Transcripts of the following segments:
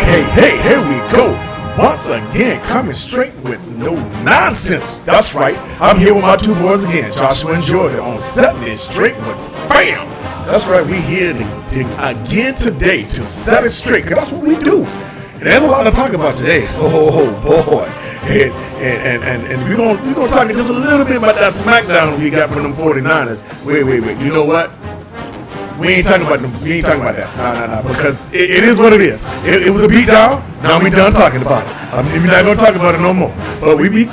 Hey, here we go. Once again, coming straight with no nonsense. That's right. I'm here with my two boys again, Joshua and Jordan, on Setting It Straight with Fam. That's right, we here again today to set it straight, because that's what we do. And there's a lot to talk about today. Oh boy. And we're gonna talk just a little bit about that smackdown we got from them 49ers. Wait. You know what? We ain't talking about them. We ain't talking about that. No. Because it is what it is. It was a beatdown. Now we done talking about it. We're not gonna talk about it no more. But we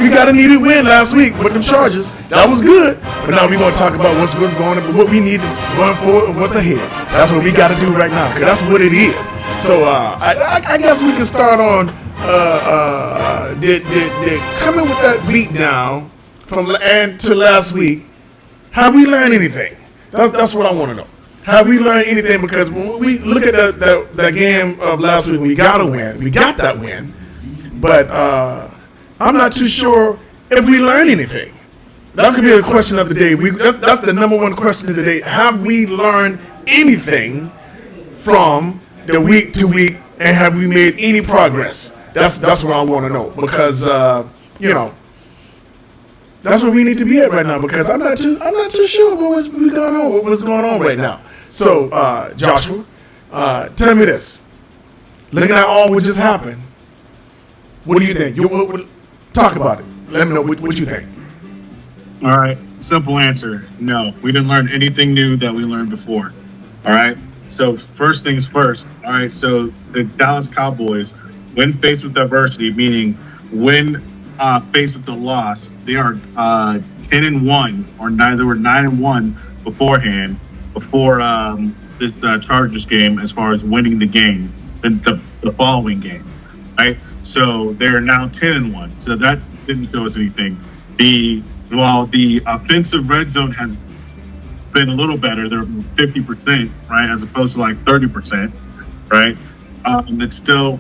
got a needed win last week with them Chargers. That was good. But now we gonna talk about what's going on, what we need going forward, and what's ahead. That's what we got to do right now. Because that's what it is. So I guess we can start on did coming with that beatdown from and to last week. Have we learned anything? That's what I want to know. Have we learned anything? Because when we look at that game of last week, we got a win. We got that win. But I'm not too sure if we learned anything. That's going to be the question of the day. That's the number one question of the day. Have we learned anything from the week to week, and have we made any progress? That's what I want to know. Because, that's where we need to be at right now, because I'm not too sure what's going on right now. So, Joshua, tell me this. Looking at all what just happened, what do you think? Talk about it. Let me know what you think. All right. Simple answer. No, we didn't learn anything new that we learned before. All right. So first things first. All right. So the Dallas Cowboys, when faced with adversity, meaning when faced with the loss, they are 10-1, or they were 9-1 beforehand, before this Chargers game, as far as winning the game, the following game, right? So they're now 10-1. So that didn't show us anything. While the offensive red zone has been a little better, they're 50%, right, as opposed to like 30%, right? It's still,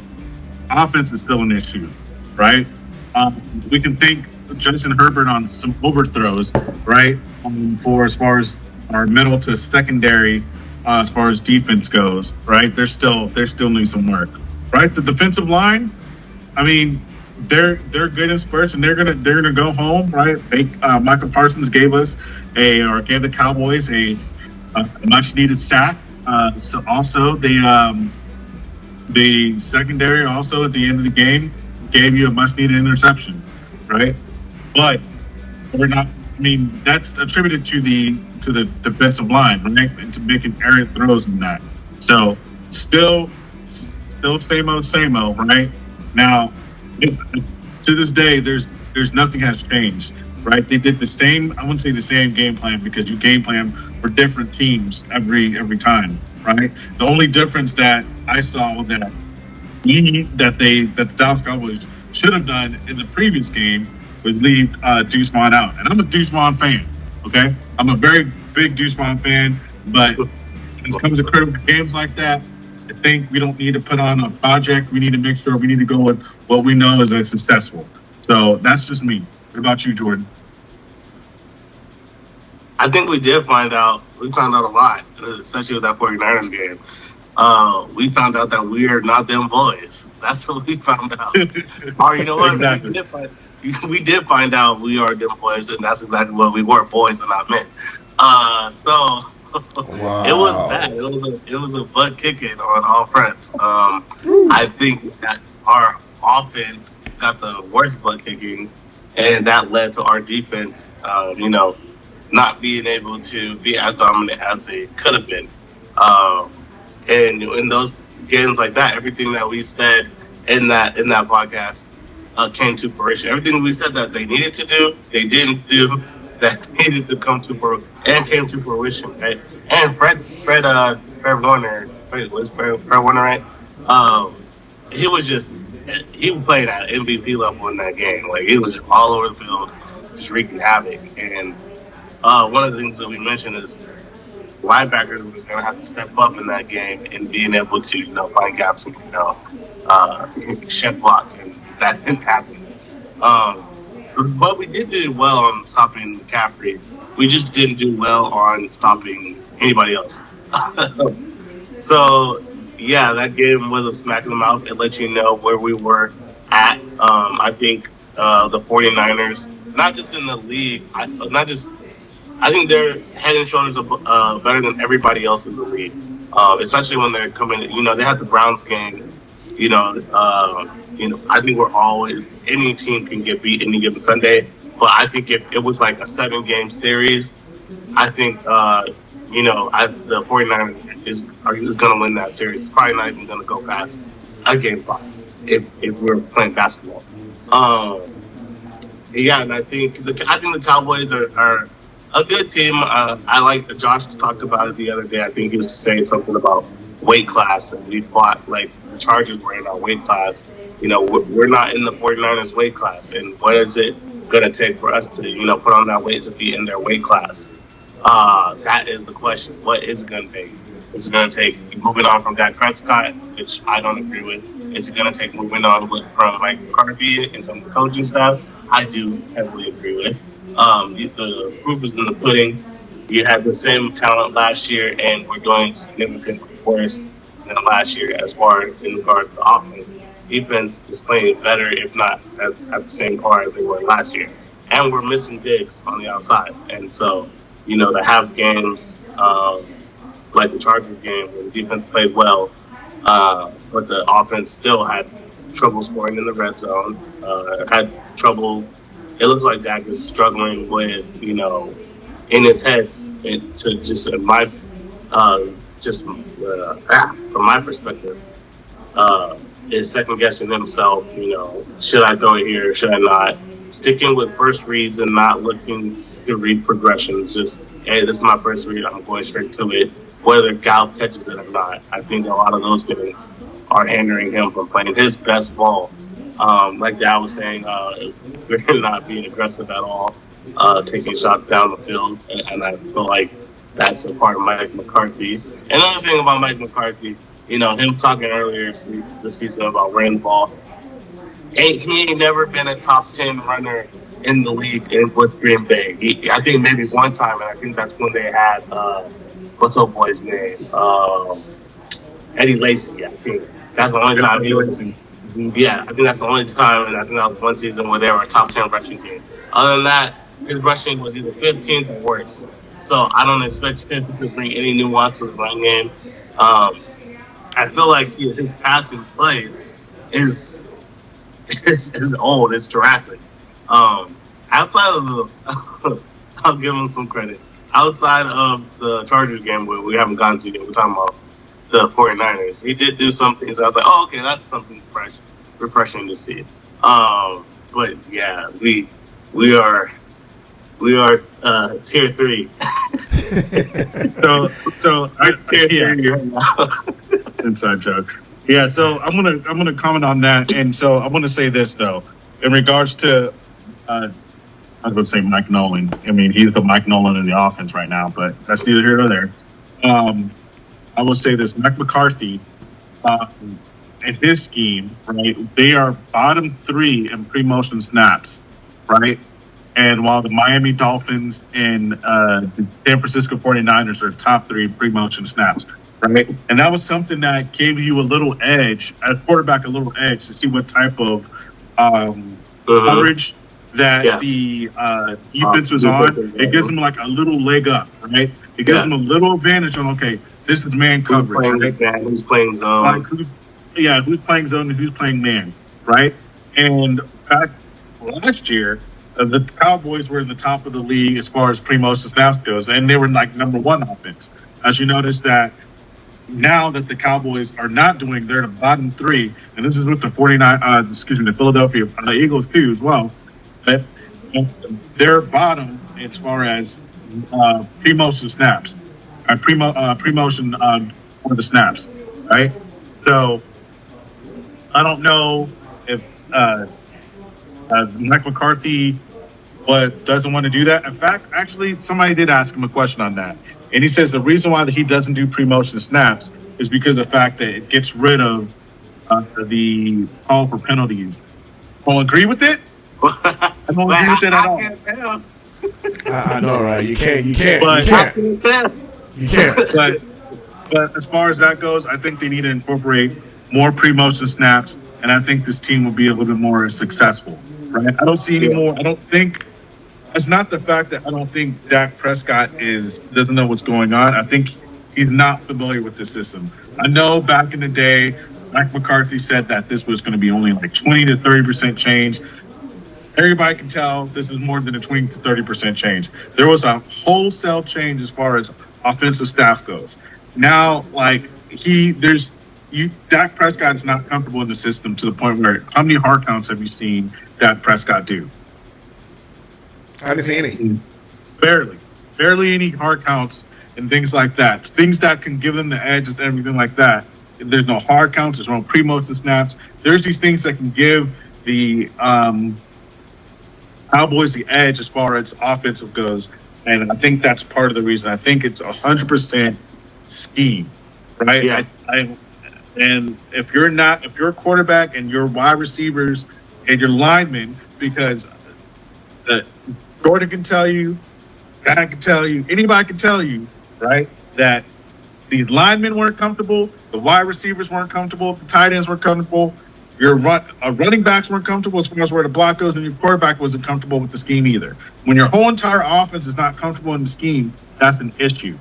offense is still an issue, right? We can thank Justin Herbert on some overthrows, right? For as far as our middle to secondary, as far as defense goes, right? They're still need some work, right? The defensive line, I mean, they're good in spurts, and they're gonna go home, right? Michael Parsons gave the Cowboys a much needed sack. So also the secondary also at the end of the game gave you a much-needed interception, right? But we're not. I mean, that's attributed to the defensive line, right? And to making errant throws and that. So still same old, right? Now, to this day, there's nothing has changed, right? They did the same. I wouldn't say the same game plan, because you game plan for different teams every time, right? The only difference that I saw that the Dallas Cowboys should have done in the previous game was leave Deuce Vaughn out. And I'm a Deuce Vaughn fan, okay? I'm a very big Deuce Vaughn fan, but when it comes to critical games like that, I think we don't need to put on a project. We need to make sure we need to go with what we know is successful. So that's just me. What about you, Jordan? I think we find out a lot, especially with that 49ers game. We found out that we are not them boys. That's what we found out. Or you know what? Exactly. We did find out we are them boys, and that's exactly what we were, boys and not men. So wow. It was bad. It was a butt kicking on all fronts. I think that our offense got the worst butt kicking, and that led to our defense, not being able to be as dominant as they could have been. And in those games like that, everything that we said in that podcast came to fruition. Everything we said that they needed to do, they didn't do. That needed to come to came to fruition, right? And Fred Warner, was Fred Warner, right? He played at MVP level in that game. Like, he was all over the field, just wreaking havoc. And one of the things that we mentioned is linebackers was going to have to step up in that game and being able to, find gaps and, shed blocks, and that didn't happen. But we did do well on stopping McCaffrey. We just didn't do well on stopping anybody else. So yeah, that game was a smack in the mouth. It let you know where we were at. I think the 49ers, not just in the league, not just I think they're head and shoulders better than everybody else in the league. Especially when they're coming. They had the Browns game. I think we're always any team can get beat any given Sunday. But I think if it was like a 7-game series, I think the 49ers is going to win that series. It's probably not even going to go past a game 5 if we're playing basketball. Yeah, and I think the Cowboys are a good team. I like Josh talked about it the other day. I think he was saying something about weight class, and we fought like the Chargers were in our weight class. We're not in the 49ers weight class, and what is it going to take for us to put on that weight to be in their weight class? That is the question. What is it going to take? Is it going to take moving on from Dak Prescott, which I don't agree with? Is it going to take moving on from Mike McCarthy and some of the coaching staff? I do heavily agree with. The proof is in the pudding. You had the same talent last year, and we're doing significantly worse than last year as far in regards to offense. Defense is playing better, if not at the same par as they were last year. And we're missing Diggs on the outside. And so, to have games like the Chargers game where the defense played well, but the offense still had trouble scoring in the red zone, had trouble. It looks like Dak is struggling with, in his head, from my perspective, is second guessing himself. Should I throw it here? Should I not? Sticking with first reads and not looking to read progressions. Just, hey, this is my first read. I'm going straight to it, whether Gallup catches it or not. I think a lot of those things are hindering him from playing his best ball. Like Dad was saying, we're not being aggressive at all, taking shots down the field, and I feel like that's a part of Mike McCarthy. Another thing about Mike McCarthy, him talking earlier this season about running the ball, he ain't never been a top 10 runner in the league with Green Bay. I think maybe one time, and I think that's when they had, what's old boy's name? Eddie Lacy, I think. That's the only time he was. Yeah, I think that's the only time, and I think that was one season where they were a top 10 rushing team. Other than that, his rushing was either 15th or worse. So I don't expect him to bring any nuance to the run game. I feel like his passing plays is old. It's Jurassic. Outside of the, I'll give him some credit. Outside of the Chargers game, where we haven't gotten to yet, we're talking about the 49ers. He did do some things. I was like, oh, okay, that's something refreshing to see. But yeah, we are tier 3. so tier 3 right now. Inside joke. Yeah, so I'm gonna comment on that, and so I want to say this though, in regards to I was going to say Mike Nolan. I mean, he's the Mike Nolan in the offense right now, but that's neither here nor there. I will say this: Mike McCarthy and his scheme, right? They are bottom 3 in pre-motion snaps, right? And while the Miami Dolphins and the San Francisco 49ers are top 3 in pre-motion snaps, right? And that was something that gave you a little edge, a quarterback a little edge to see what type of coverage that the defense was on. It gives them like a little leg up, right? It gives them a little advantage on, okay, this is man coverage. Who's playing zone? Who's playing zone and who's playing man, right? And back last year, the Cowboys were in the top of the league as far as pre-motion snaps goes, and they were like number 1 offense. As you notice that now that the Cowboys are not doing, they're in the bottom 3, and this is with the the Philadelphia Eagles too as well. But they're bottom as far as pre-motion snaps, pre-motion for the snaps, right? So I don't know if Mike McCarthy doesn't want to do that. In fact, actually, somebody did ask him a question on that, and he says the reason why he doesn't do pre-motion snaps is because of the fact that it gets rid of the call for penalties. I'll agree with it. I don't agree with it at all. Can't tell. I know, right? You can't. But, You can't. But as far as that goes, I think they need to incorporate more pre-motion snaps, and I think this team will be a little bit more successful. Right? I don't see any more. I don't think it's not the fact that I don't think Dak Prescott doesn't know what's going on. I think he's not familiar with the system. I know back in the day, Mike McCarthy said that this was going to be only like 20 to 30% change. Everybody can tell this is more than a 20 to 30% change. There was a wholesale change as far as offensive staff goes. Now, like Dak Prescott is not comfortable in the system to the point where how many hard counts have you seen Dak Prescott do? I didn't see any. Barely any hard counts and things like that. Things that can give them the edge and everything like that. There's no hard counts. There's no pre-motion snaps. There's these things that can give the Cowboys the edge as far as offensive goes. And I think that's part of the reason. I think it's 100% scheme, right? Yeah. And if you're a quarterback and your wide receivers and your linemen, because Jordan can tell you, Guy can tell you, anybody can tell you, right, that the linemen weren't comfortable, the wide receivers weren't comfortable, the tight ends weren't comfortable, your running backs weren't comfortable as far as where the block goes, and your quarterback wasn't comfortable with the scheme either. When your whole entire offense is not comfortable in the scheme, that's an issue.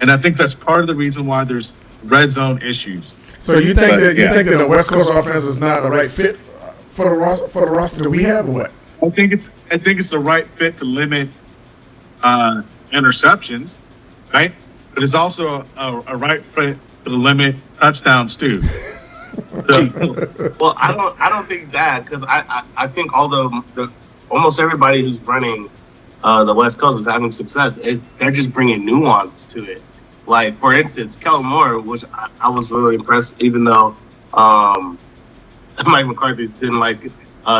And I think that's part of the reason why there's red zone issues. So you think that the West Coast offense is not the right fit for the roster that we have, or what? I think it's the right fit to limit interceptions, right? But it's also a right fit to limit touchdowns too. Well, I don't think that, because I think almost everybody who's running the West Coast is having success. They're just bringing nuance to it. Like, for instance, Kellen Moore, which I was really impressed, even though Mike McCarthy didn't like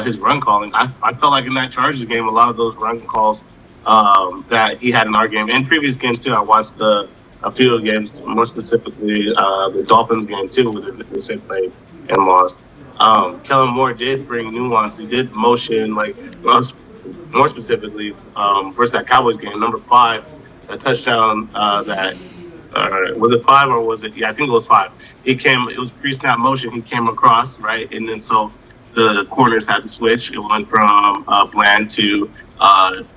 his run calling. I felt like in that Chargers game, a lot of those run calls that he had in our game, and previous games too. I watched a few games, more specifically the Dolphins game too, which they played and lost. Kellen Moore did bring nuance. He did motion, like more specifically versus that Cowboys game, number 5, a touchdown that. Was it 5 or was it? Yeah, I think it was 5. It was pre-snap motion. He came across, right? And then so the corners had to switch. It went from Bland to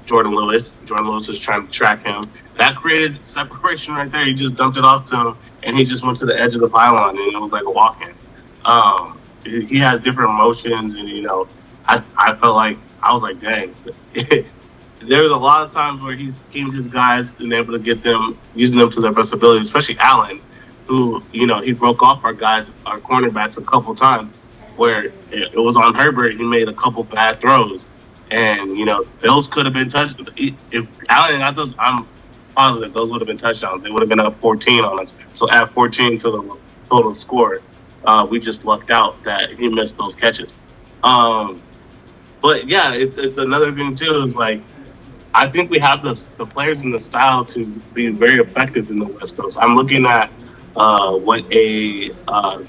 Jordan Lewis. Jordan Lewis was trying to track him. That created separation right there. He just dumped it off to him, and he just went to the edge of the pylon, and it was like a walk-in. He has different motions, and, I felt like, I was like, dang. There was a lot of times where he schemed his guys and able to get them, using them to their best ability, especially Allen, who, he broke off our cornerbacks a couple times where it was on Herbert. He made a couple bad throws. And, those could have been touchdowns. If Allen got those, I'm positive those would have been touchdowns. They would have been up 14 on us. So add 14 to the total score. We just lucked out that he missed those catches. But, yeah, it's another thing, too, is like, I think we have the players and the style to be very effective in the West Coast. I'm looking at what a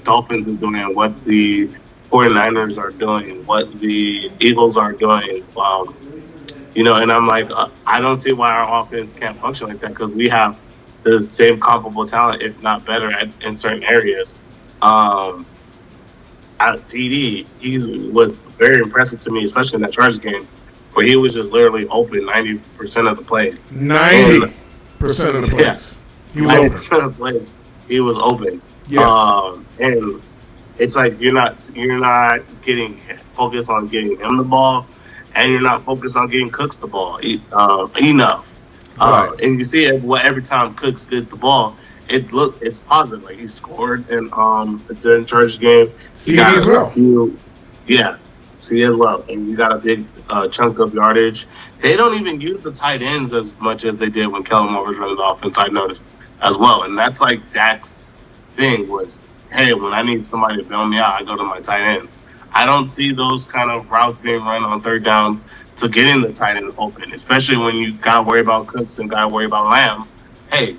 Dolphins is doing, what the 49ers are doing, what the Eagles are doing. And I'm like, I don't see why our offense can't function like that, because we have the same comparable talent, if not better, in certain areas. At CD, he was very impressive to me, especially in that Chargers game, where he was just literally open 90% of the plays. 90% of the plays. Yeah, he was 90% open. Of the plays, he was open. Yes. And it's like you're not getting focused on getting him the ball, and you're not focused on getting Cooks the ball enough. Right. And you see every time Cooks gets the ball, it's positive. Like, he scored in the Chargers game. CD as well. CD as well. And you got a big chunk of yardage. They don't even use the tight ends as much as they did when Kellen Moore was running the offense, I noticed as well. And that's like Dak's thing was, hey, when I need somebody to bail me out, I go to my tight ends. I don't see those kind of routes being run on third downs to getting the tight end open, especially when you got to worry about Cooks and got to worry about Lamb. Hey,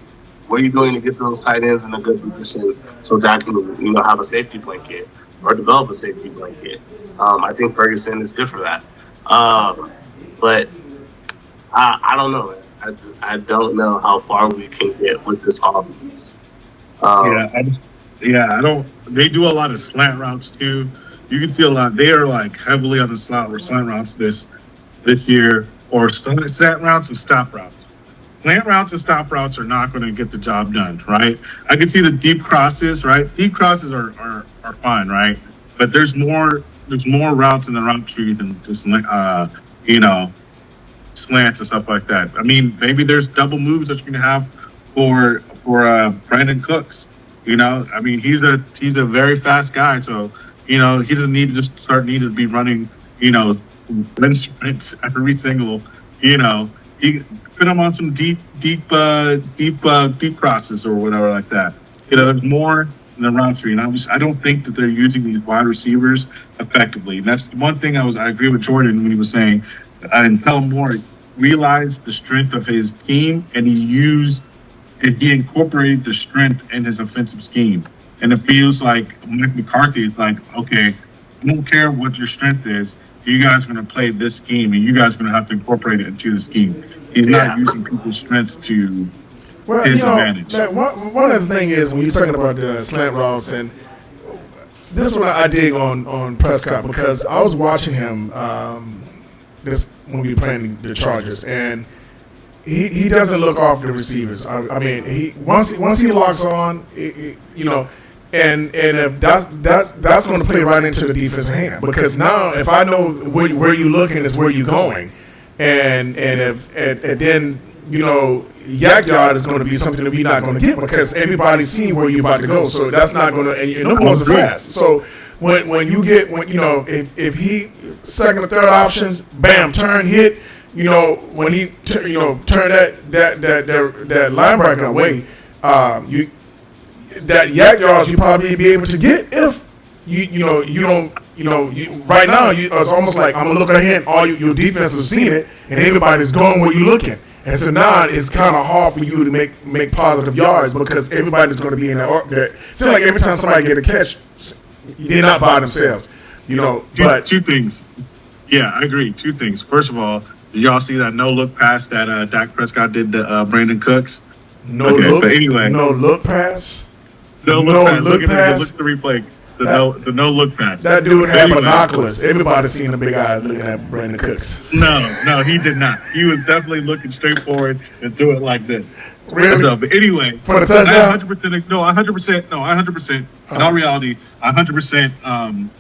what are you doing to get those tight ends in a good position so that can, have a safety blanket or develop a safety blanket? I think Ferguson is good for that. But I don't know. I don't know how far we can get with this offense. I don't. They do a lot of slant routes too. You can see a lot. They are like heavily on the slant routes this year, or slant routes and stop routes. Slant routes and stop routes are not going to get the job done, right? I can see the deep crosses, right? Deep crosses are fine, right? But there's more routes in the route tree than just slants and stuff like that. I mean, maybe there's double moves that you can have for Brandon Cooks. I mean, he's a very fast guy, so he doesn't need to just need to be running run sprints every single. He put him on some deep crosses or whatever like that. There's more in the route tree, and I don't think that they're using these wide receivers effectively. And that's one thing I agree with Jordan when he was saying, and tell him more. Realized the strength of his team, and he incorporated the strength in his offensive scheme. And it feels like Mike McCarthy is like, okay, I don't care what your strength is. You guys are going to play this scheme, and you guys are going to have to incorporate it into the scheme. He's not using people's strengths to his advantage. One of the thing is when you're talking about the slant routes, and this one I dig on Prescott, because I was watching him when we were playing the Chargers, and he doesn't look off the receivers. I mean, he once he locks on, and if that's going to play right into the defensive hand, because now if I know where you're looking is where you're going, and then yak yard is going to be something that we're not going to get, because everybody's seeing where you're about to go, so that's not going to, and the balls are fast. So when you get if he second or third option, bam, turn, hit. When he turn that linebacker away, that yak yards you probably be able to get if you don't right now it's almost like I'm gonna look ahead. All your defense has seen it, and everybody's going where you're looking. And so now it's kind of hard for you to make positive yards, because everybody's going to be in that. Seems like every time somebody get a catch, they're not by themselves. But two things. Yeah, I agree. Two things. First of all, did y'all see that no look pass that Dak Prescott did to Brandon Cooks? No look pass. Look at the replay. The no look pass. That dude had binoculars. Everybody's seen the big eyes looking at Brandon Cooks. No, he did not. He was definitely looking straight forward and do it like this. Really? But anyway, for the touchdown? 100%. In all reality, I 100%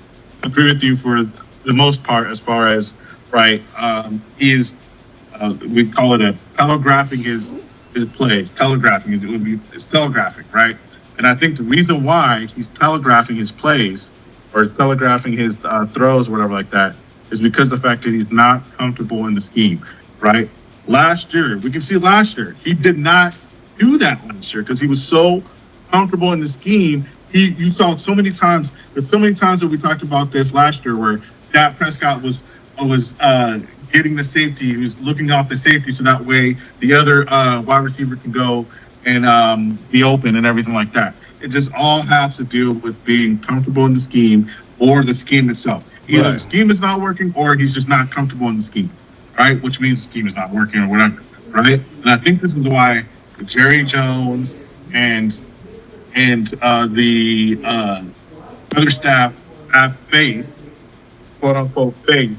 agree with you for the most part, as far as right. He is. We call it telegraphing his plays. Telegraphing it's telegraphing, right? And I think the reason why he's telegraphing his plays or telegraphing his throws, whatever like that, is because of the fact that he's not comfortable in the scheme, right? Last year, he did not do that last year because he was so comfortable in the scheme. You saw so many times. There's so many times that we talked about this last year where Dak Prescott was getting the safety. He was looking off the safety so that way the other wide receiver can go and be open and everything like that. It just all has to do with being comfortable in the scheme or the scheme itself. Either the scheme is not working or he's just not comfortable in the scheme, right? Which means the scheme is not working or whatever, right? And I think this is why Jerry Jones and the other staff have faith, quote unquote faith,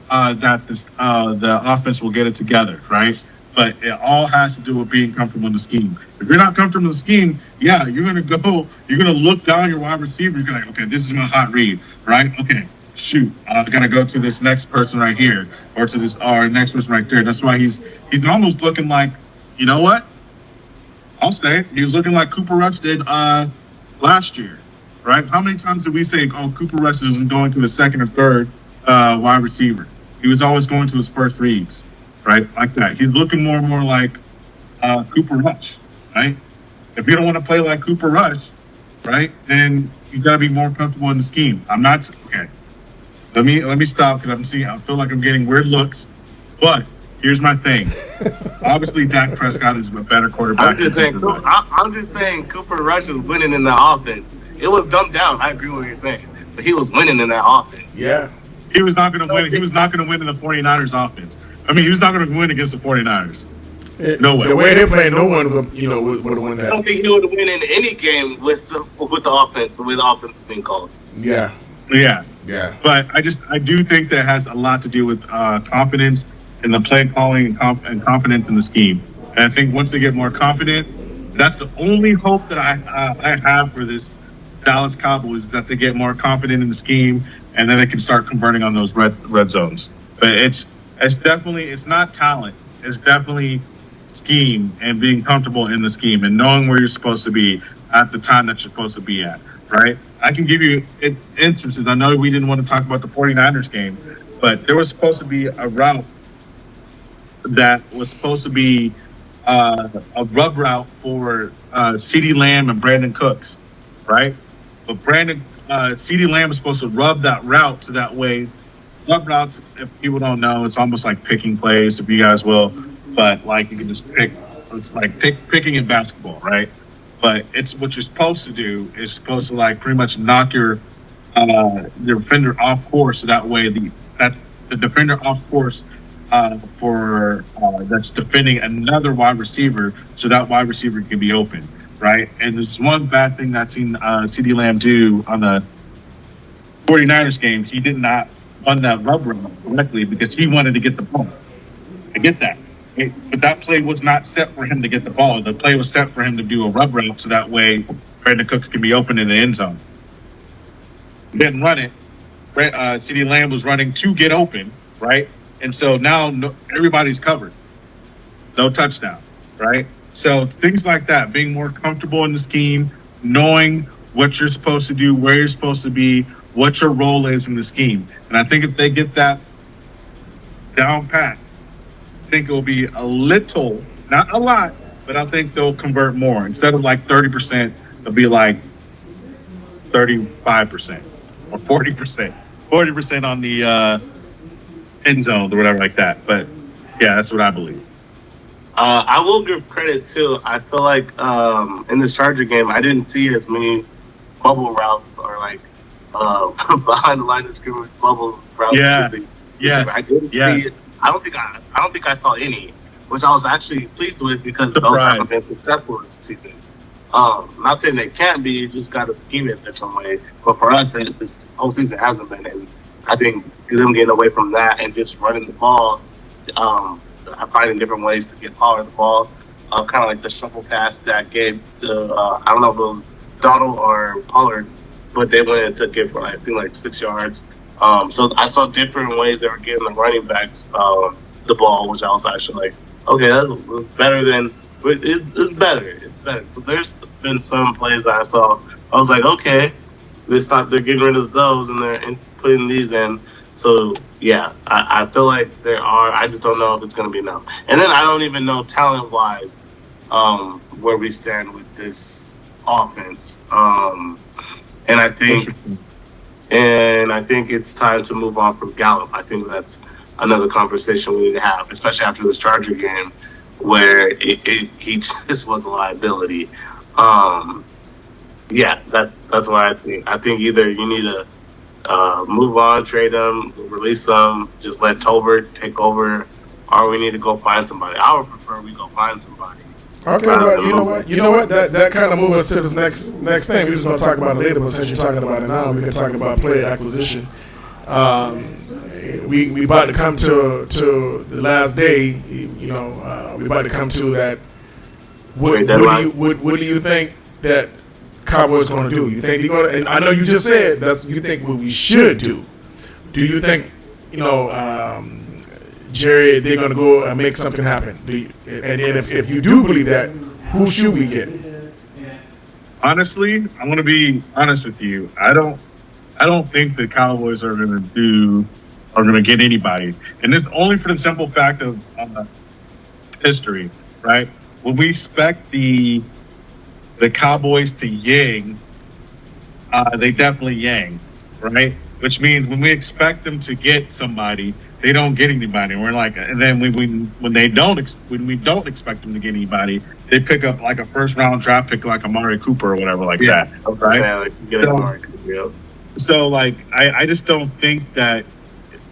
that the offense will get it together, right? But it all has to do with being comfortable in the scheme. If you're not comfortable in the scheme, you're going to look down your wide receiver. You're like, okay, this is my hot read, right? Okay, shoot, I got to go to this next person right here or to this next person right there. That's why he's almost looking like, you know what? I'll say it. He was looking like Cooper Rush did last year, right? How many times did we say, Cooper Rush wasn't going to his second or third wide receiver? He was always going to his first reads. Right, like that. He's looking more and more like Cooper Rush, right? If you don't want to play like Cooper Rush, right, then you got to be more comfortable in the scheme. I'm not okay. Let me stop because I feel like I'm getting weird looks. But here's my thing. Obviously, Dak Prescott is a better quarterback. I'm just saying Cooper Rush was winning in the offense. It was dumbed down. I agree with what you're saying, but he was winning in that offense. Yeah, he was not going to win. He was not going to win in the 49ers offense. I mean, he was not going to win against the 49ers. No way. The way they're playing, no one would have won that. I don't think he would win in any game with the offense, the way the offense is being called. Yeah. But I do think that has a lot to do with confidence in the play calling and confidence in the scheme. And I think once they get more confident, that's the only hope that I have for this Dallas Cowboys, that they get more confident in the scheme and then they can start converting on those red zones. But it's not talent. It's definitely scheme and being comfortable in the scheme and knowing where you're supposed to be at the time that you're supposed to be at, right? I can give you instances. I know we didn't want to talk about the 49ers game, but there was supposed to be a route that was supposed to be a rub route for CeeDee Lamb and Brandon Cooks, right? But CeeDee Lamb is supposed to rub that route so that way. Rub routes, if people don't know, it's almost like picking plays, if you guys will. But like you can just pick, it's like picking in basketball, right? But it's what you're supposed to do is supposed to like pretty much knock your defender off course, so that way that's the defender off course for that's defending another wide receiver, so that wide receiver can be open, right? And there's one bad thing that I've seen CeeDee Lamb do on the 49ers game. He did not run that rub route directly because he wanted to get the ball. I get that. But that play was not set for him to get the ball. The play was set for him to do a rub route so that way Brandon Cooks can be open in the end zone. He didn't run it. CeeDee Lamb was running to get open, right? And so now everybody's covered. No touchdown, right? So things like that, being more comfortable in the scheme, knowing what you're supposed to do, where you're supposed to be, what your role is in the scheme. And I think if they get that down pat, I think it will be a little, not a lot, but I think they'll convert more. Instead of like 30%, it'll be like 35% or 40%. 40% on the end zones or whatever like that. But yeah, that's what I believe. I will give credit too. I feel like in this Charger game, I didn't see as many bubble routes or like behind the line of scrimmage bubble routes. Yeah. I didn't see it. I don't think I saw any, which I was actually pleased with because those haven't been successful this season. Not saying they can't be, you just got to scheme it in some way. But for us, this whole season hasn't been. And I think them getting away from that and just running the ball, finding different ways to get power of the ball, kind of like the shuffle pass that gave to, I don't know if it was Donald or Pollard, but they went and took it for, I think, like 6 yards. So I saw different ways they were giving the running backs the ball, which I was actually like, okay, that's better than it's better. It's better. So there's been some plays that I saw. I was like, okay, they're getting rid of those and they're putting these in. So yeah, I feel like there are. I just don't know if it's going to be enough. And then I don't even know talent wise where we stand with this offense. And I think it's time to move on from Gallup. I think that's another conversation we need to have, especially after this Charger game, where he just was a liability. Yeah, that's what I think. I think either you need to move on, trade him, release him, just let Tolbert take over, or we need to go find somebody. I would prefer we go find somebody. Okay, well, you know what? That kind of moves us to this next thing. We was going to talk about it later, but since you're talking about it now, we can talk about player acquisition. We about to come to the last day. We about to come to that. What do you think that Cowboys going to do? You think they're going to? And I know you just said that you think what we should do. Do you think Jerry, they're going to go and make something happen? And then if you do believe that, who should we get? Honestly, I'm going to be honest with you. I don't think the Cowboys are going to get anybody, and this only for the simple fact of history, right? When we expect the Cowboys to yang, they definitely yang, right? Which means when we expect them to get somebody, they don't get anybody. We're like, and then when we don't expect them to get anybody, they pick up like a first round draft pick like Amari Cooper or whatever like that. I was gonna say, like, get Amari Cooper. So like, I just don't think that,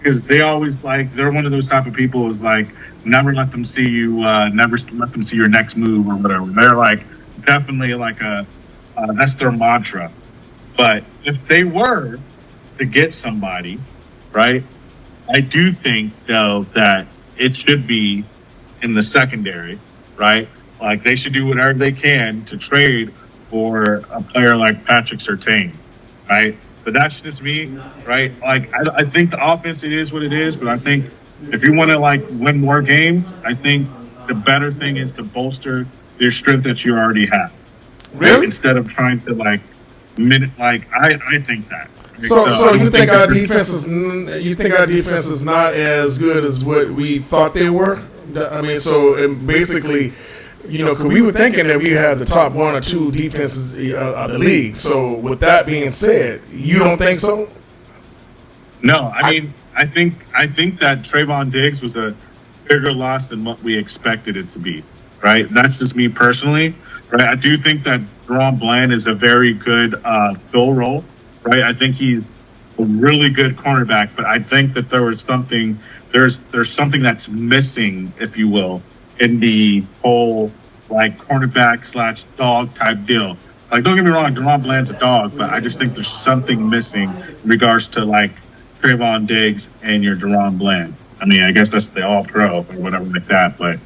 because they always they're one of those type of people who's like never let them see you, never let them see your next move or whatever. They're like definitely like that's their mantra. But if they were to get somebody, right, I do think though that it should be in the secondary, right? Like they should do whatever they can to trade for a player like Patrick Surtain, right? But that's just me, right? Like I think the offense it is what it is, but I think if you want to win more games, I think the better thing is to bolster your strength that you already have. Really? Right? Instead of trying to I think that. So you think our defense is not as good as what we thought they were? I mean, so basically, because we were thinking that we had the top one or two defenses of the league. So with that being said, you don't think so? No, I mean, I think that Trayvon Diggs was a bigger loss than what we expected it to be. Right, that's just me personally. Right, I do think that Deron Bland is a very good fill role. Right, I think he's a really good cornerback, but I think that there's something that's missing, if you will, in the whole cornerback / dog type deal. Don't get me wrong, Deron Bland's a dog, but I just think there's something missing in regards to Trayvon Diggs and your Deron Bland. I mean, I guess that's the all pro or whatever like that, but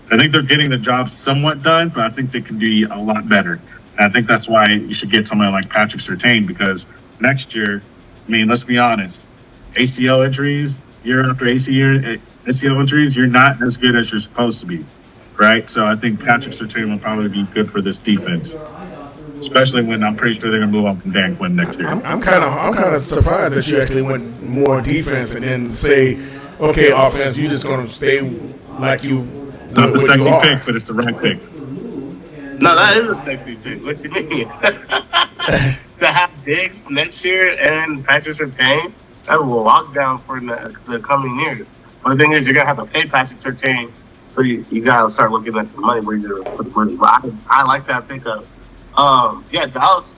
I think they're getting the job somewhat done, but I think they can do a lot better. And I think that's why you should get somebody like Patrick Surtain, because next year, I mean, let's be honest, ACL injuries, year after ACL injuries, you're not as good as you're supposed to be, right? So I think Patrick Surtain will probably be good for this defense, especially when I'm pretty sure they're going to move on from Dan Quinn next year. I'm kind of surprised that you actually went more defense and then say, okay, offense, you're just going to stay like you. Not the sexy pick, but it's the right pick. No, that is a sexy pick. What you mean? To have Diggs next year and Patrick Surtain, that's a lockdown for the coming years. But the thing is, you're going to have to pay Patrick Surtain, so you got to start looking at the money where you're going to put the money. But I like that pickup. Dallas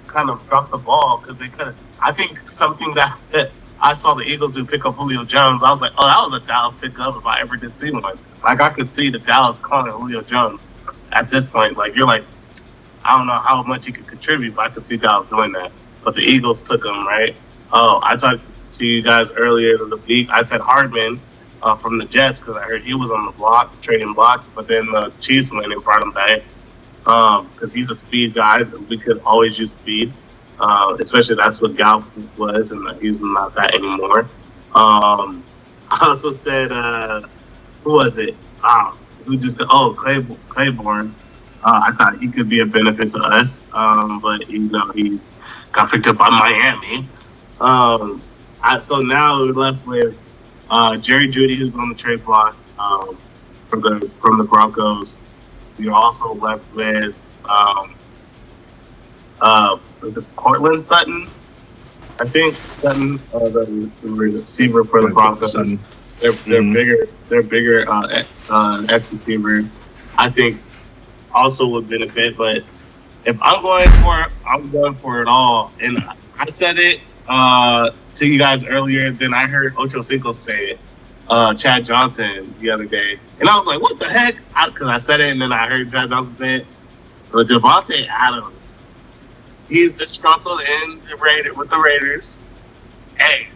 kind of dropped the ball because they could have. I think something that I saw the Eagles do pick up Julio Jones. I was like, oh, that was a Dallas pickup if I ever did see one. I could see the Dallas calling Julio Jones at this point. You're like, I don't know how much he could contribute, but I could see Dallas doing that. But the Eagles took him, right? Oh, I talked to you guys earlier in the week. I said Hardman from the Jets because I heard he was on the block, trading block, but then the Chiefs went and brought him back because he's a speed guy. We could always use speed. Especially that's what Gallup was, and he's not that anymore. I also said, who was it? Claiborne. I thought he could be a benefit to us, but he got picked up by Miami. So now we're left with Jerry Jeudy, who's on the trade block from the Broncos. We're also left with. Was it Cortland Sutton? I think Sutton, the receiver for the Broncos. They're bigger. They're bigger X receiver. I think also would benefit. But if I'm going for it all. And I said it to you guys earlier. Then I heard Ocho Cinco say it. Chad Johnson the other day, and I was like, "What the heck?" Because I said it, and then I heard Chad Johnson say it. But Devontae Adams. He's disgruntled with the Raiders. Hey,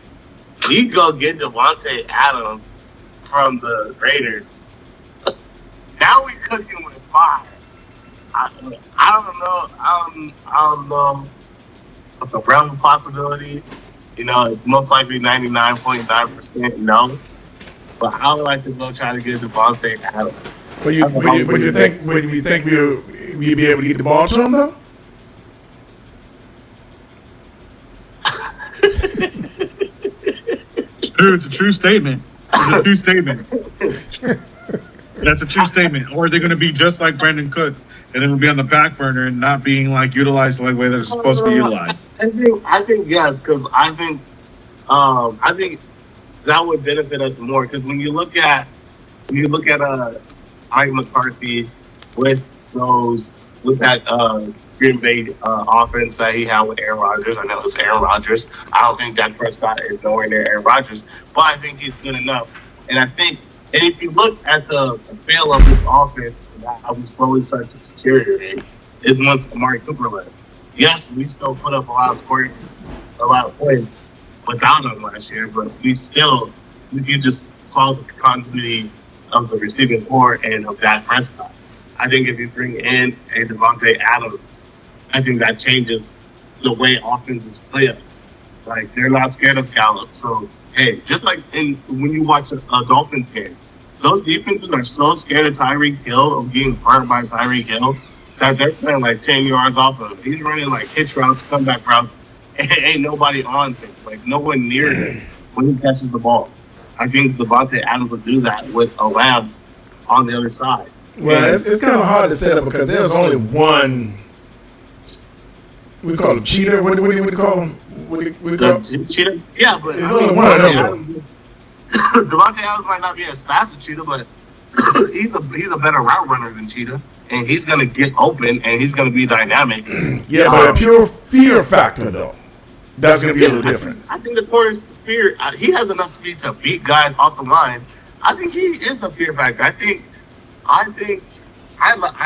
we go get Devontae Adams from the Raiders. Now we cooking with fire. I don't know what the realm of possibility. It's most likely 99.9% no. But I would like to go try to get Devontae Adams. But you think we'll be able to get the ball to him though? It's a true statement. It's a true statement. That's a true statement. Or they're going to be just like Brandon Cooks, and it will be on the back burner and not being utilized the way they're supposed to be utilized. I think yes, because I think that would benefit us more. Because when you look at Mike McCarthy with those with that Green Bay offense that he had with Aaron Rodgers. I know it's Aaron Rodgers. I don't think Dak Prescott is nowhere near Aaron Rodgers, but I think he's good enough. And I think, and if you look at the feel of this offense, and how we slowly start to deteriorate, is once Amari Cooper left. Yes, we still put up a lot of points without him last year, but you just saw the continuity of the receiving core and of Dak Prescott. I think if you bring in a Devontae Adams, I think that changes the way offenses play us. Like, they're not scared of Gallup. So, hey, just like when you watch a Dolphins game, those defenses are so scared of Tyreek Hill, of getting burnt by Tyreek Hill, that they're playing like 10 yards off of him. He's running like hitch routes, comeback routes, and ain't nobody on him. Like, no one near him when he catches the ball. I think Devontae Adams would do that with a Lamb on the other side. Well, it's kind of hard to set up because there's only one. We call him cheater. What do we call him? What do we call him? Cheater? Yeah, but there's only one of them. Devontae Adams might not be as fast as Cheetah, but he's a better route runner than Cheetah, and he's gonna get open and he's gonna be dynamic. Yeah, but a pure fear factor though, that's gonna be a little different. I think the course fear. He has enough speed to beat guys off the line. I think he is a fear factor. I think I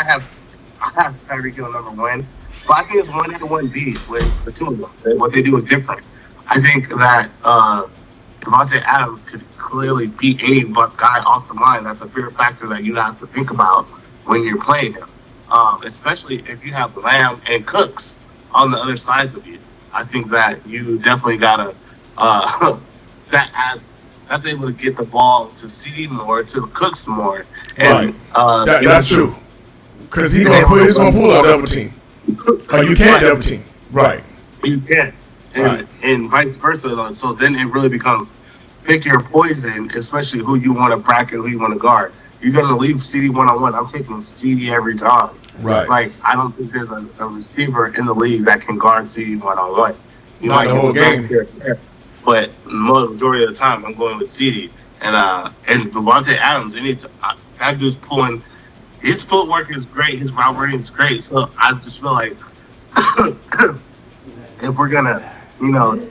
have Tyreek Hill number one, but I think it's 1A to 1B with the two of them. What they do is different. I think that Devontae Adams could clearly beat any guy off the line. That's a fear factor that you have to think about when you're playing him, especially if you have Lamb and Cooks on the other sides of you. I think that you definitely gotta that's able to get the ball to CD more, to Cooks more. And, right. That's true. Because he's gonna pull out double team. You can't double team. Right. You can't. And vice versa. So then it really becomes pick your poison, especially who you want to bracket, who you want to guard. You're going to leave CD one-on-one. I'm taking CD every time. Right. Like, I don't think there's a receiver in the league that can guard CD one-on-one. You might the whole game. But the majority of the time, I'm going with CD. And Devontae Adams, that dude's pulling. His footwork is great. His route running is great. So I just feel like if we're going to,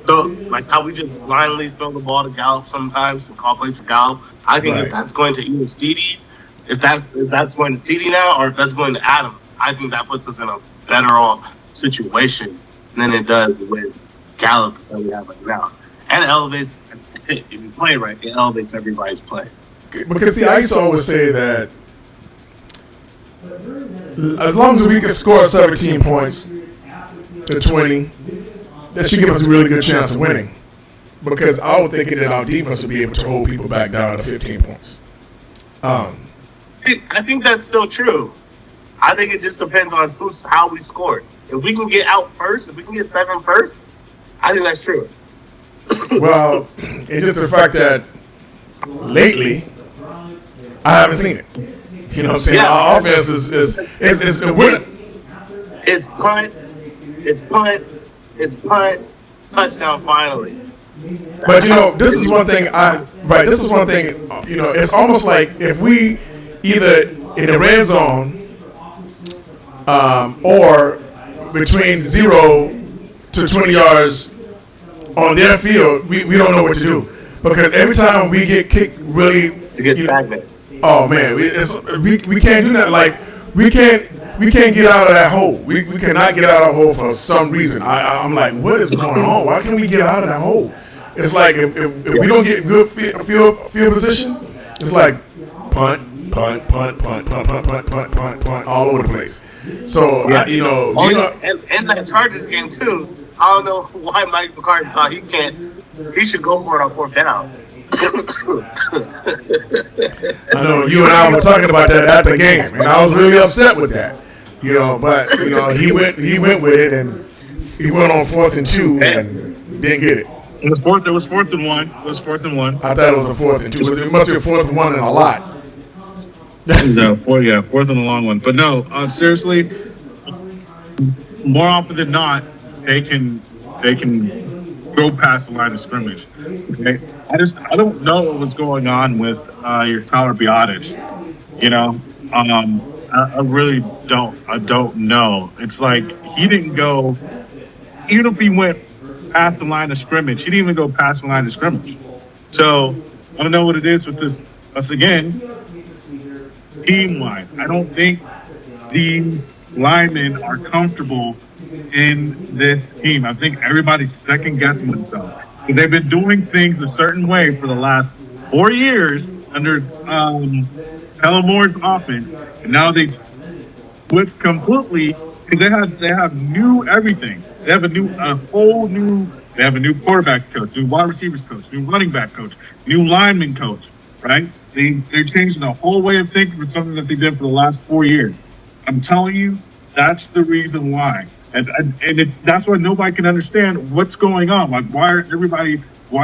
throw, like how we just blindly throw the ball to Gallup sometimes and call plays for Gallup, I think if that's going to either CD, if that's going to CD now, or if that's going to Adams, I think that puts us in a better off situation than it does with Gallup that we have right now. And it elevates, if you play right, it elevates everybody's play. Because, see, I used to always say that as long as we can score 17 points to 20, that should give us a really good chance of winning. Because I was thinking that our defense would be able to hold people back down to 15 points. I think that's still true. I think it just depends on how we score. If we can get out first, if we can get 7 first, I think that's true. Well, it's just the fact that lately I haven't seen it. You know what I'm saying? Yeah, our offense is it's punt, touchdown finally. But this is one thing. It's almost like if we either in the red zone or between 0 to 20 yards on their field, we don't know what to do, because every time we get kicked, really, it gets stagnant. Oh man, we can't do that. Like we can't get out of that hole. We cannot get out of that hole for some reason. I'm like, what is going on? Why can't we get out of that hole? It's like if we don't get good field position, it's like punt all over the place. So and that Chargers game too. I don't know why Mike McCarthy thought he should go for it on 4th down. I know you and I were talking about that at the game, and I was really upset with that. But he went with it, and he went on 4th and 2 and didn't get it. It was 4th and 1. It was 4th and 1. I thought it was a 4th and 2. It must be a 4th and 1 and a lot. No, 4th and a long one. But no, seriously, more often than not, they can go past the line of scrimmage. Okay? I don't know what was going on with your Tyler Biotis. I really don't. I don't know. It's like he didn't go. Even if he went past the line of scrimmage, he didn't even go past the line of scrimmage. So I don't know what it is with this. Once again, team wise, I don't think the linemen are comfortable in this team. I think everybody's second guessing themselves. They've been doing things a certain way for the last 4 years under Helen Moore's offense, and now they switched completely. They have new everything. They have They have a new quarterback coach, new wide receivers coach, new running back coach, new lineman coach. Right? They're changing the whole way of thinking for something that they did for the last 4 years. I'm telling you, that's the reason why. That's why nobody can understand what's going on. Like, why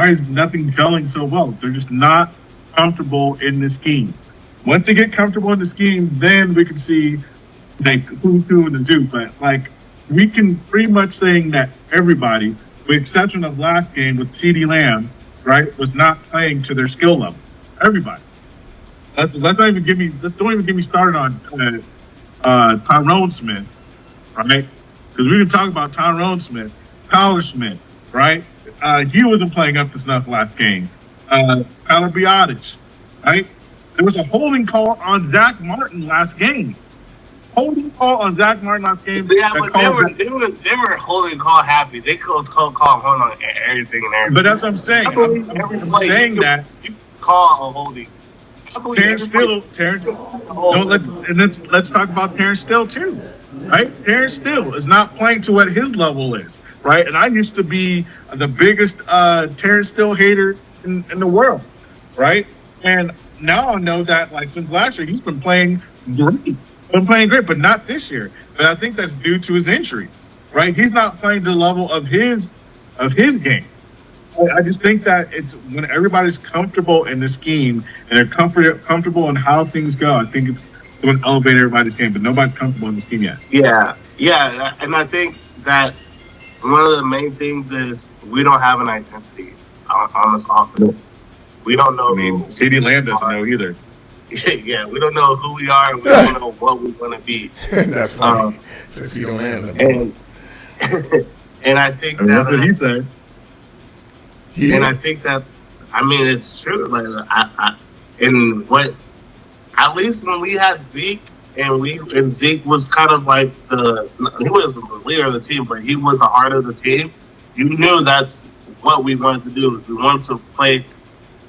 is nothing gelling so well? They're just not comfortable in the scheme. Once they get comfortable in the scheme, then we can see like who's who in the zoo. But like, we can pretty much saying that everybody, with the exception of last game with CeeDee Lamb, right, was not playing to their skill level. Everybody. Let's don't even get me started on Tyrone Smith, right? Because we can talk about Tyrone Smith, Tyler Smith, right? He wasn't playing up to snuff last game. Tyler Biotic, right? There was a holding call on Zach Martin last game. Holding call on Zach Martin last game. Yeah, but they were holding call happy. They call hold on everything and everything. But that's what I'm saying. I'm saying that you call a holding. Let's talk about Terrence Steele too, right? Terrence Steele is not playing to what his level is, right? And I used to be the biggest Terrence Steele hater in the world, right? And now I know that, like, since last year, he's been playing great, but not this year. But I think that's due to his injury, right? He's not playing to the level of his game. I just think that it's when everybody's comfortable in the scheme and they're comfortable in how things go. I think it's going to elevate everybody's game, but nobody's comfortable in the scheme yet. Yeah, and I think that one of the main things is we don't have an identity on this offense. We don't know. I mean, CeeDee Lamb doesn't know either. Yeah, we don't know who we are, and we don't know what we're going to be. That's funny. Since you don't have and I think that's what he said. And I think that, I mean, it's true. Like, at least when we had Zeke, and Zeke was kind of like he wasn't the leader of the team, but he was the heart of the team. You knew that's what we wanted to do. Is we wanted to play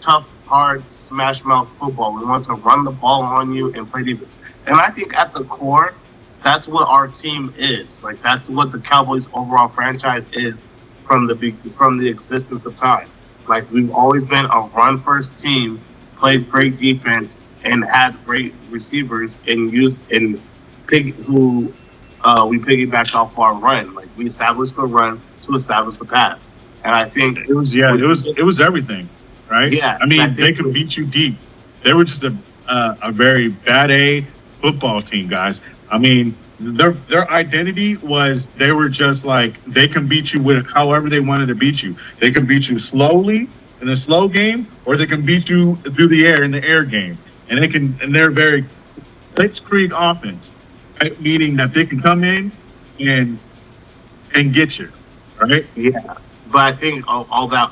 tough, hard, smash mouth football. We want to run the ball on you and play defense. And I think at the core, that's what our team is. Like, that's what the Cowboys' overall franchise is from the existence of time. Like, we've always been a run-first team, played great defense, and had great receivers, and we piggybacked off our run. Like, we established the run to establish the pass. And I think it was everything. Right? Yeah. I mean, they could beat you deep. They were just a very bad A football team, guys. I mean, their identity was they were just like, they can beat you with however they wanted to beat you. They can beat you slowly in a slow game, or they can beat you through the air in the air game. And they're very blitzkrieg offense, right? Meaning that they can come in and get you, right? Yeah. But I think all that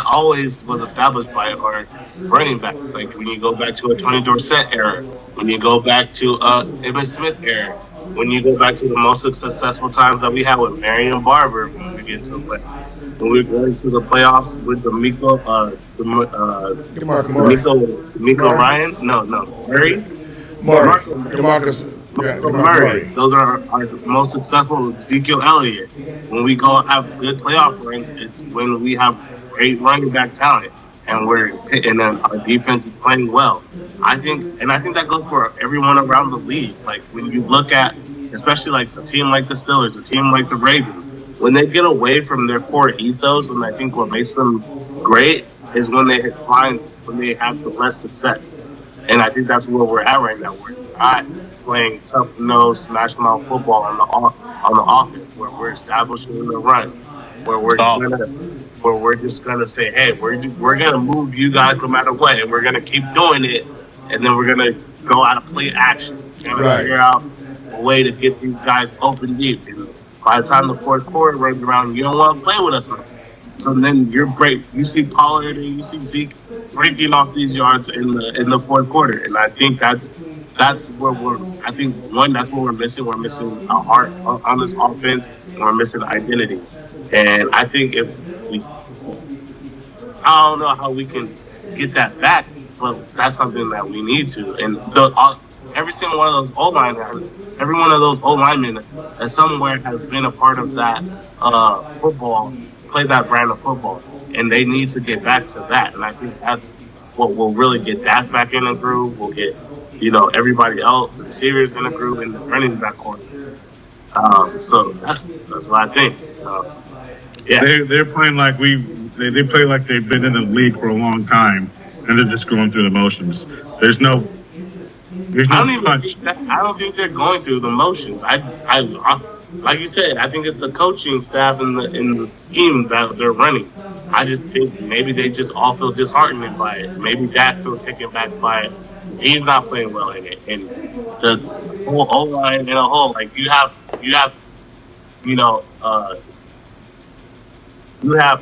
always was established by our running backs. Like, when you go back to a Tony Dorsett era, when you go back to Emmitt Smith era, when you go back to the most successful times that we had with Marion Barber, when we go into the playoffs with the Miko Ryan, Murray. Those are our most successful. Ezekiel Elliott. When we go have good playoff runs, it's when we have great running back talent, and then our defense is playing well. I think that goes for everyone around the league. Like, when you look at, especially like a team like the Steelers, a team like the Ravens, when they get away from their core ethos, and I think what makes them great is when they have the less success. And I think that's where we're at right now. We're not playing tough nose, smash mouth football on the offense, where we're establishing the run, where we're just gonna say, hey, we're gonna move you guys no matter what, and we're gonna keep doing it, and then we're gonna go out of play action. trying to figure out a way to get these guys open deep. And by the time the fourth quarter runs around, you don't want to play with us now. So then you're great. You see Pollard and you see Zeke breaking off these yards in the fourth quarter, and I think that's where we're. I think that's what we're missing. We're missing a heart on this offense, and we're missing identity. And I think if we, I don't know how we can get that back, but that's something that we need to. And every single one of those every one of those O linemen that somewhere has been a part of that football. Play that brand of football, and they need to get back to that. And I think that's what will really get Dak back in the groove. We'll get, everybody else, the receivers in the groove, and the running back corner. So that's what I think. They're playing like they play like they've been in the league for a long time, and they're just going through the motions. There's no I don't think they're going through the motions. I like you said, I think it's the coaching staff and the scheme that they're running. I just think maybe they just all feel disheartened by it. Maybe Dak feels taken back by it. He's not playing well in it, and the whole O line in a whole, like you have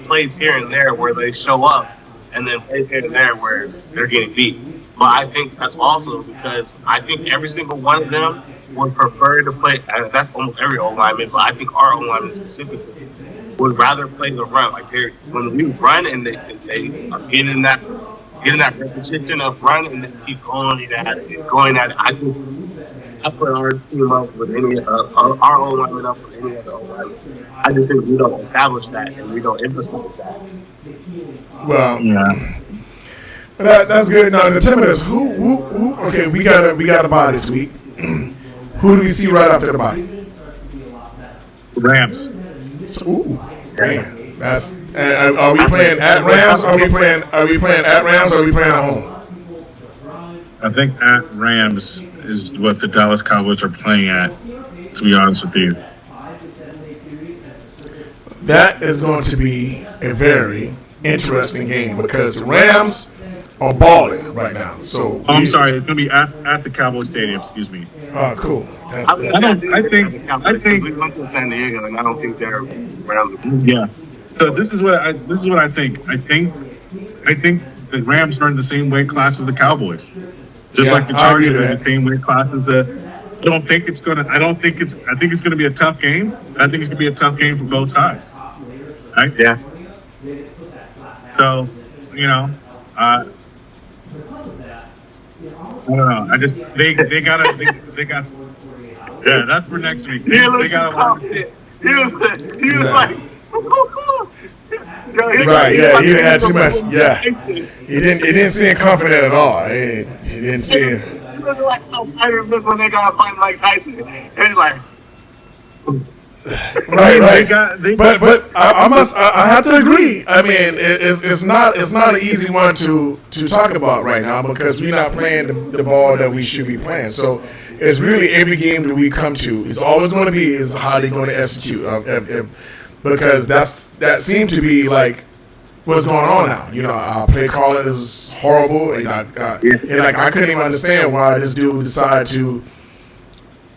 plays here and there where they show up, and then plays here and there where they're getting beat. But I think that's also because I think every single one of them would prefer to play. That's almost every O lineman, but I think our O lineman specifically would rather play the run. Like when we run and they are getting that repetition of run and they keep going at it. I think I put our team up with any our O lineman up with any other O lineman. I just think we don't establish that and we don't emphasize that. Well, yeah. That's good. Now, the 10 minutes. Who? Okay, we got a bye this week. Who do we see right after the bye? Rams. Man, that's. Are we playing at Rams? Are we playing at Rams? Or are we playing at home? I think at Rams is what the Dallas Cowboys are playing at. To be honest with you, that is going to be a very interesting game because the Rams are balling right now. So I'm sorry, it's going to be at the Cowboys Stadium. Excuse me. Oh, cool. I think we went to San Diego, and I don't think they're around. Yeah. So this is what I think. I think the Rams are in the same weight class as the Cowboys, just like the Chargers are in the same weight class as the. I think it's going to be a tough game. I think it's going to be a tough game for both sides. Right? Yeah. So, I don't know. I just they got. Yeah, that's for next week. They got He was like. Right, yeah, he didn't have too much. Yeah, he didn't seem confident at all. He didn't seem. Like how fighters look when they gotta fight Mike Tyson, and he's like. Right. But I have to agree. I mean, it's not an easy one to talk about right now because we're not playing the ball that we should be playing. So it's really every game that we come to. It's always going to be is how they're going to execute. Because that seemed to be like what's going on now. Our play calling was horrible, and I couldn't even understand why this dude decided to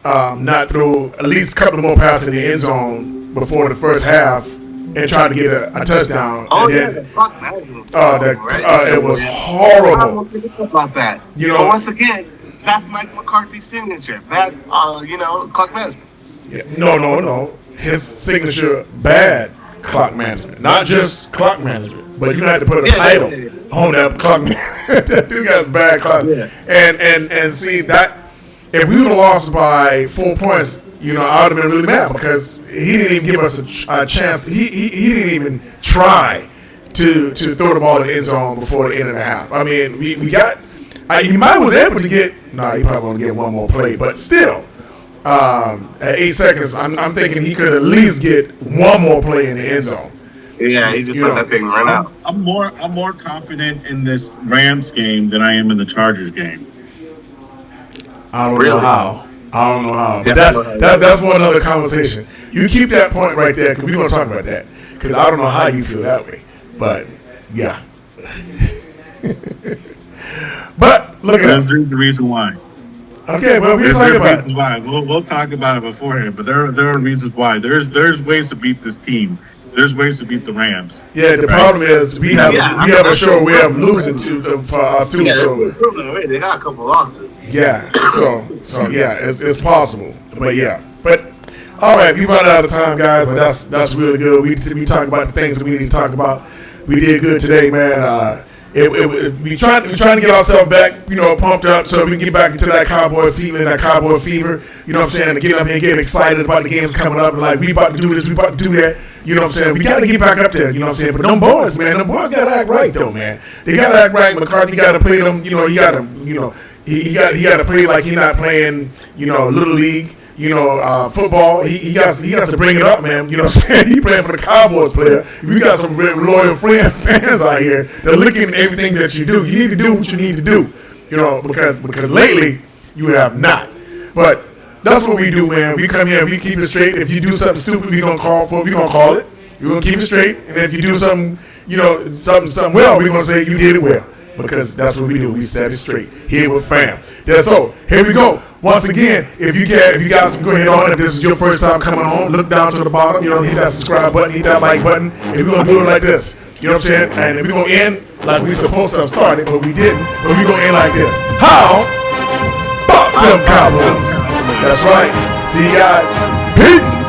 not throw at least a couple more passes in the end zone before the first half and try to get a touchdown. Oh, and then, the clock management. It was horrible. I was thinking about that. But once again, that's Mike McCarthy's signature. That clock management. Yeah. No. His signature bad clock management, not just clock management, but you had to put a title on that clock management. That dude got bad clock, and see that if we would have lost by 4 points, I would have been really mad because he didn't even give us a chance. He didn't even try to throw the ball in the end zone before the end of the half. I mean, we got. He might was able to get. He probably won't get one more play, but still. At 8 seconds, I'm thinking he could at least get one more play in the end zone. Yeah, he just let that thing run out. I'm more confident in this Rams game than I am in the Chargers game. I don't know how. But that's one other conversation. You keep that point right there because we're going to talk about that. Because I don't know how you feel that way. But, yeah. But, look at that. That's the reason why. Okay, well, we'll talk about it. Why. We'll talk about it beforehand, but there are reasons why. There's ways to beat this team. There's ways to beat the Rams. Yeah, the problem is we have a show we have losing to for us too. So they got a couple losses. Yeah, so yeah, it's possible, but yeah, but all right, we run out of time, guys, but that's really good. We talk about the things that we need to talk about. We did good today, man. We trying to get ourselves back, pumped up so we can get back into that Cowboy feeling, that Cowboy fever. You know what I'm saying? And get up here and get excited about the games coming up. And like, we about to do this, we about to do that. You know what I'm saying? We got to get back up there. You know what I'm saying? But them boys, man, them boys got to act right though, man. They got to act right. McCarthy got to play them. He got to, he got to play like he's not playing, little league. Football, he got to bring it up, man. You know what I'm saying? He playing for the Cowboys player. We got some real loyal fans out here that are looking at everything that you do. You need to do what you need to do, because lately you have not. But that's what we do, man. We come here, we keep it straight. If you do something stupid, we're going to call it. We're going to keep it straight. And if you do something, something well, we're going to say you did it well. Because that's what we do. We set it straight here with fam. So here we go. Once again, if you guys can go ahead on. If this is your first time coming home, look down to the bottom. Hit that subscribe button, hit that like button. And we're gonna do it like this. You know what I'm saying? And we're gonna end like we supposed to have started, but we didn't. But we're gonna end like this. How about them Cowboys? That's right. See you guys. Peace.